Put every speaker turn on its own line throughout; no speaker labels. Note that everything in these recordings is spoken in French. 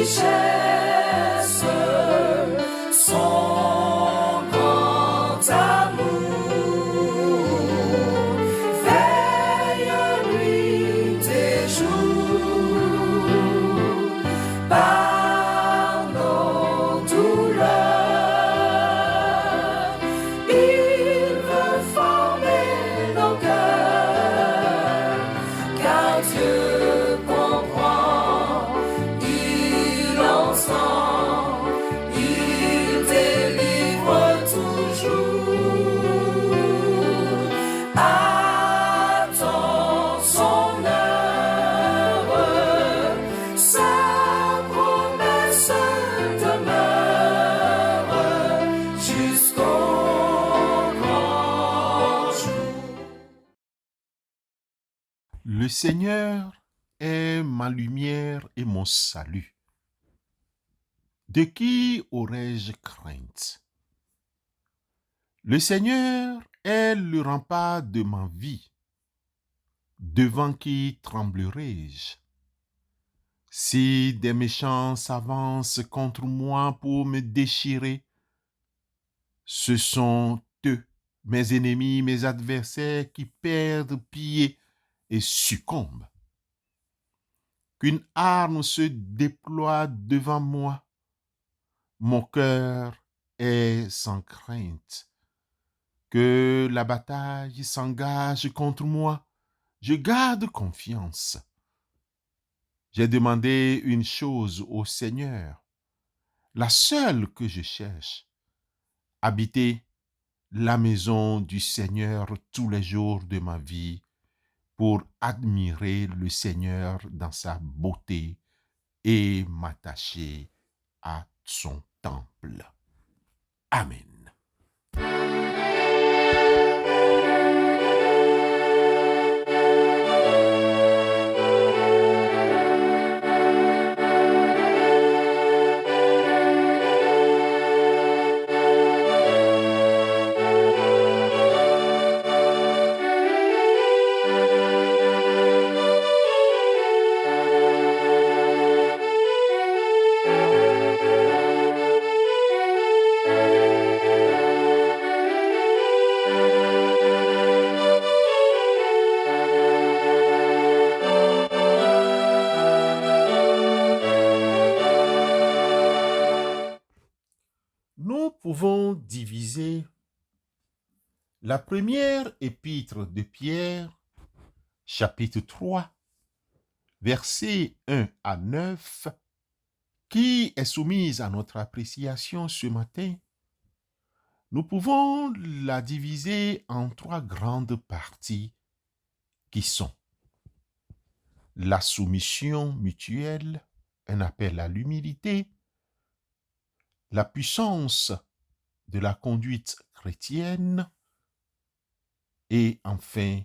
richesse, son grand amour veille nuit et jour par nos douleurs. Il veut former nos cœurs, car Dieu comprend, il entend, il délivre toujours. Attends son heure, sa promesse demeure jusqu'au grand jour.
Le Seigneur est ma lumière et mon salut. De qui aurais-je crainte? Le Seigneur est le rempart de ma vie. Devant qui tremblerai-je? Si des méchants s'avancent contre moi pour me déchirer, ce sont eux, mes ennemis, mes adversaires, qui perdent pied et succombent. Qu'une arme se déploie devant moi, mon cœur est sans crainte. Que la bataille s'engage contre moi, je garde confiance. J'ai demandé une chose au Seigneur, la seule que je cherche, habiter la maison du Seigneur tous les jours de ma vie, pour admirer le Seigneur dans sa beauté et m'attacher à son temple. Amen. Nous pouvons diviser la première épître de Pierre, chapitre 3, versets 1 à 9, qui est soumise à notre appréciation ce matin. Nous pouvons la diviser en 3 grandes parties qui sont la soumission mutuelle, un appel à l'humilité, la puissance de la conduite chrétienne et enfin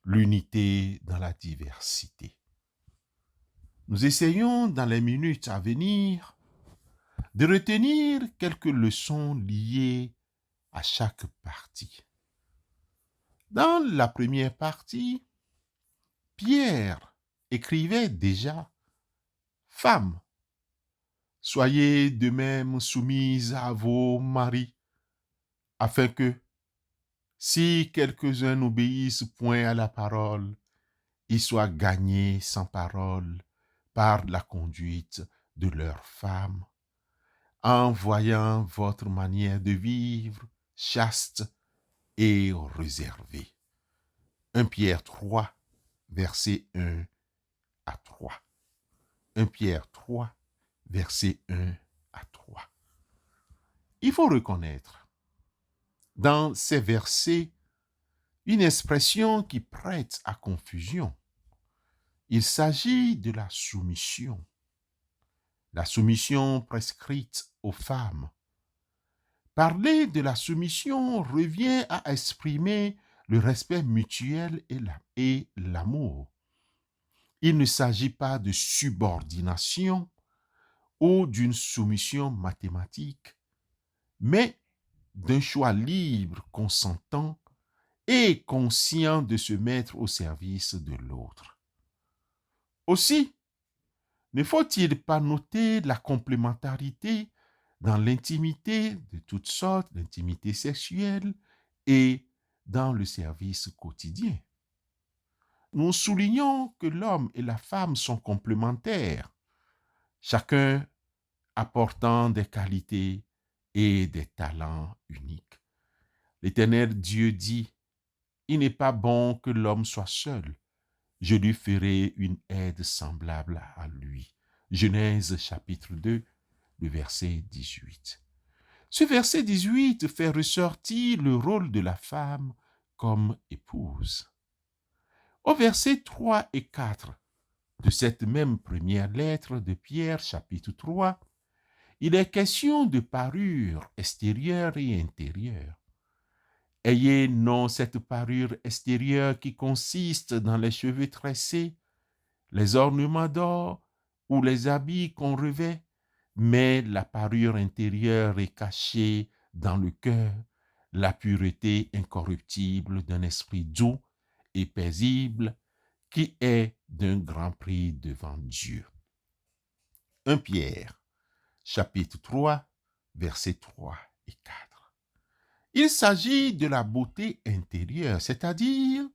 l'unité dans la diversité. Nous essayons dans les minutes à venir de retenir quelques leçons liées à chaque partie. Dans la première partie, Pierre écrivait déjà « Femmes, soyez de même soumises à vos maris, afin que, si quelques-uns n'obéissent point à la parole, ils soient gagnés sans parole par la conduite de leurs femmes, en voyant votre manière de vivre chaste et réservée. » 1 Pierre 3, versets 1 à 3. 1 Pierre 3, versets 1 à 3. Il faut reconnaître dans ces versets une expression qui prête à confusion. Il s'agit de la soumission prescrite aux femmes. Parler de la soumission revient à exprimer le respect mutuel et l'amour. Il ne s'agit pas de subordination ou d'une soumission mathématique, mais d'un choix libre, consentant et conscient de se mettre au service de l'autre. Aussi, Ne faut-il pas noter la complémentarité dans l'intimité de toutes sortes, l'intimité sexuelle et dans le service quotidien? Nous soulignons que l'homme et la femme sont complémentaires, chacun apportant des qualités et des talents uniques. L'Éternel Dieu dit, « Il n'est pas bon que l'homme soit seul. Je lui ferai une aide semblable à lui. » Genèse chapitre 2, le verset 18. Ce verset 18 fait ressortir le rôle de la femme comme épouse. Au verset 3 et 4 de cette même première lettre de Pierre, chapitre 3, il est question de parure extérieure et intérieure. Ayez non cette parure extérieure qui consiste dans les cheveux tressés, les ornements d'or ou les habits qu'on revêt, mais la parure intérieure est cachée dans le cœur, la pureté incorruptible d'un esprit doux et paisible qui est d'un grand prix devant Dieu. 1 Pierre, chapitre 3, versets 3 et 4. Il s'agit de la beauté intérieure, c'est-à-dire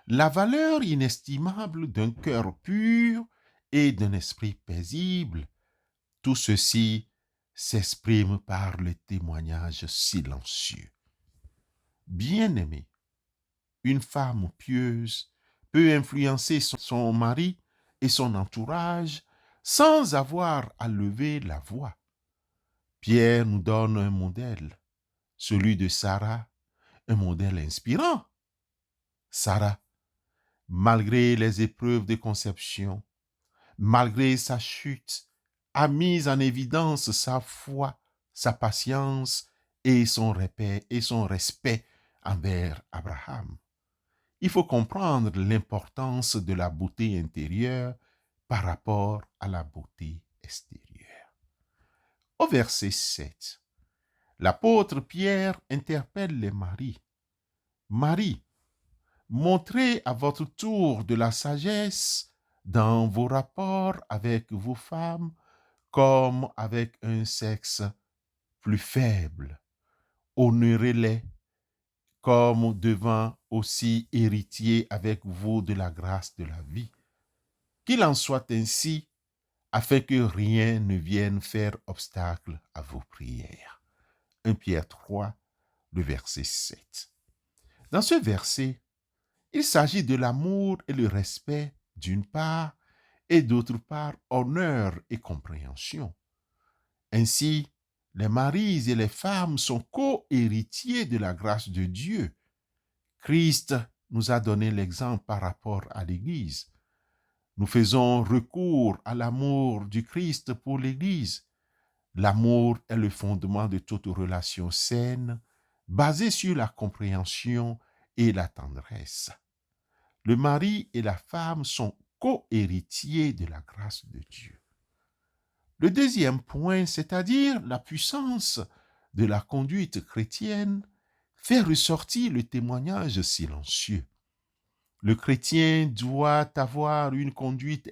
la valeur inestimable d'un cœur pur et d'un esprit paisible. Tout ceci s'exprime par le témoignage silencieux. Bien-aimé, une femme pieuse peut influencer son mari et son entourage sans avoir à lever la voix. Pierre nous donne un modèle, celui de Sarah, un modèle inspirant. Sarah, malgré les épreuves de conception, malgré sa chute, a mis en évidence sa foi, sa patience et son respect envers Abraham. Il faut comprendre l'importance de la beauté intérieure par rapport à la beauté extérieure. Au verset 7, l'apôtre Pierre interpelle les maris. Marie, montrez à votre tour de la sagesse dans vos rapports avec vos femmes comme avec un sexe plus faible. Honorez-les comme devant aussi héritiers avec vous de la grâce de la vie. Qu'il en soit ainsi, afin que rien ne vienne faire obstacle à vos prières. 1 Pierre 3, le verset 7. Dans ce verset, il s'agit de l'amour et le respect d'une part, et d'autre part, honneur et compréhension. Ainsi, les maris et les femmes sont co-héritiers de la grâce de Dieu. Christ nous a donné l'exemple par rapport à l'Église. Nous faisons recours à l'amour du Christ pour l'Église. L'amour est le fondement de toute relation saine, basée sur la compréhension et la tendresse. Le mari et la femme sont co-héritiers de la grâce de Dieu. Le deuxième point, c'est-à-dire la puissance de la conduite chrétienne, fait ressortir le témoignage silencieux. Le chrétien doit avoir une conduite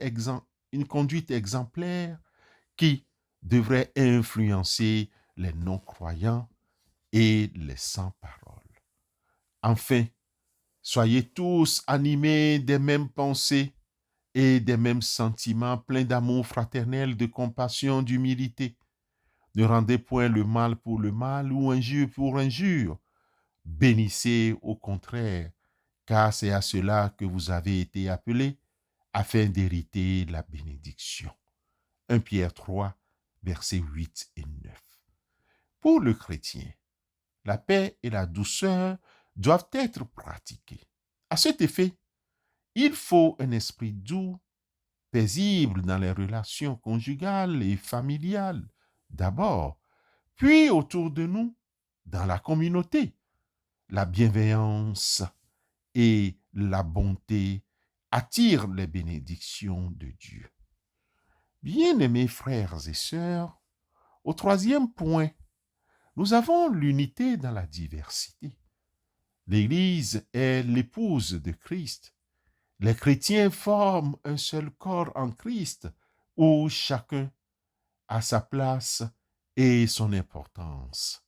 exemplaire qui devrait influencer les non-croyants et les sans-parole. Enfin, soyez tous animés des mêmes pensées et des mêmes sentiments pleins d'amour fraternel, de compassion, d'humilité. Ne rendez point le mal pour le mal ou injure pour injure. Bénissez au contraire, car c'est à cela que vous avez été appelés, afin d'hériter la bénédiction. 1 Pierre 3, versets 8 et 9. Pour le chrétien, la paix et la douceur doivent être pratiquées. À cet effet, il faut un esprit doux, paisible dans les relations conjugales et familiales, d'abord, puis autour de nous, dans la communauté. La bienveillance et la bonté attirent les bénédictions de Dieu. Bien-aimés frères et sœurs, au troisième point, nous avons l'unité dans la diversité. L'Église est l'épouse de Christ. Les chrétiens forment un seul corps en Christ, où chacun a sa place et son importance.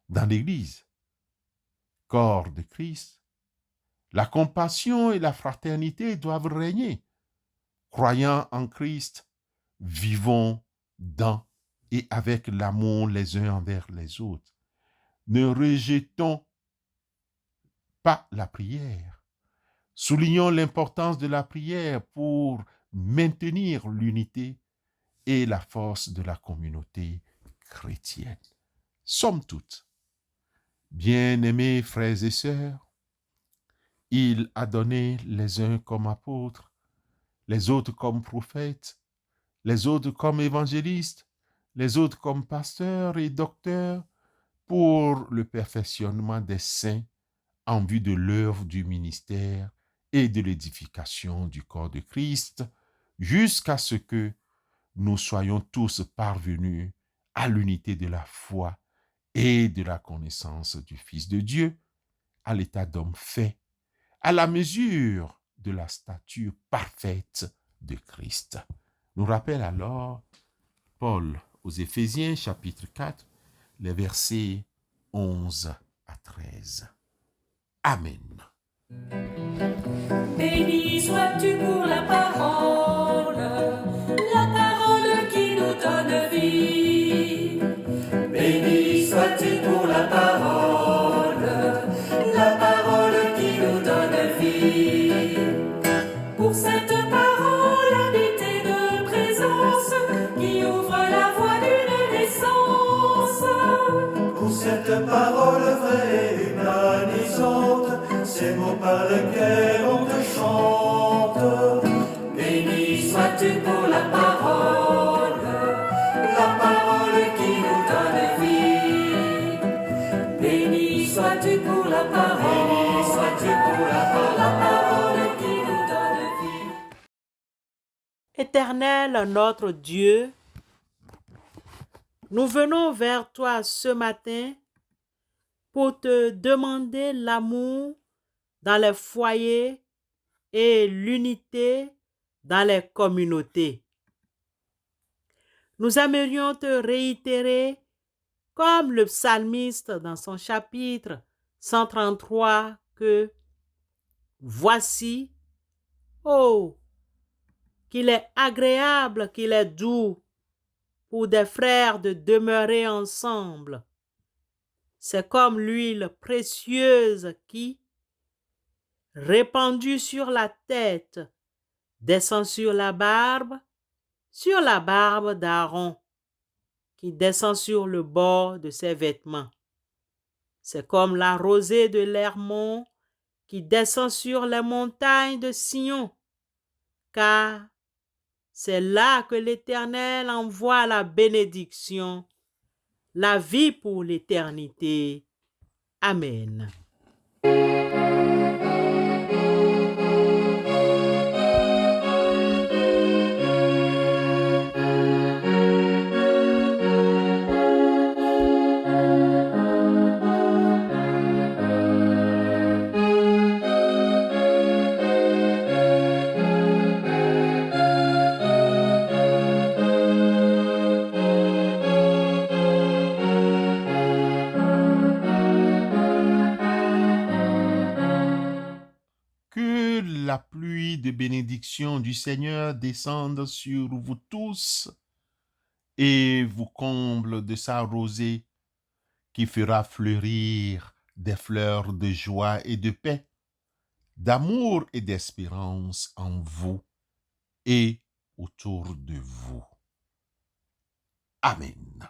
Dans l'Église, corps de Christ, la compassion et la fraternité doivent régner. Croyant en Christ, vivons dans et avec l'amour les uns envers les autres. Ne rejetons pas la prière. Soulignons l'importance de la prière pour maintenir l'unité et la force de la communauté chrétienne. Somme toute, bien-aimés frères et sœurs, il a donné les uns comme apôtres, les autres comme prophètes, les autres comme évangélistes, les autres comme pasteurs et docteurs, pour le perfectionnement des saints en vue de l'œuvre du ministère et de l'édification du corps de Christ, jusqu'à ce que nous soyons tous parvenus à l'unité de la foi et de la connaissance du Fils de Dieu, à l'état d'homme fait, à la mesure de la stature parfaite de Christ. Nous rappelle alors Paul aux Éphésiens chapitre 4, les versets 11 à 13. Amen.
Béni sois-tu pour la parole qui nous donne vie. Béni sois-tu pour la parole qui nous donne vie. Pour cette parole habitée de présence qui ouvre la voie d'une naissance.
Pour cette parole vraie et humanisante, ces mots par lesquels on te chante.
Béni sois-tu pour la parole qui nous donne vie. Béni sois-tu pour la parole qui nous donne vie.
Éternel notre Dieu, nous venons vers toi ce matin pour te demander l'amour dans les foyers et l'unité dans les communautés. Nous aimerions te réitérer, comme le psalmiste dans son chapitre 133, que voici, oh, qu'il est agréable, qu'il est doux pour des frères de demeurer ensemble. C'est comme l'huile précieuse qui, répandue sur la tête, descend sur la barbe d'Aaron, qui descend sur le bord de ses vêtements. C'est comme la rosée de l'Hermon qui descend sur les montagnes de Sion, car c'est là que l'Éternel envoie la bénédiction, la vie pour l'éternité. Amen.
Que la pluie de bénédiction du Seigneur descende sur vous tous et vous comble de sa rosée qui fera fleurir des fleurs de joie et de paix, d'amour et d'espérance en vous et autour de vous. Amen.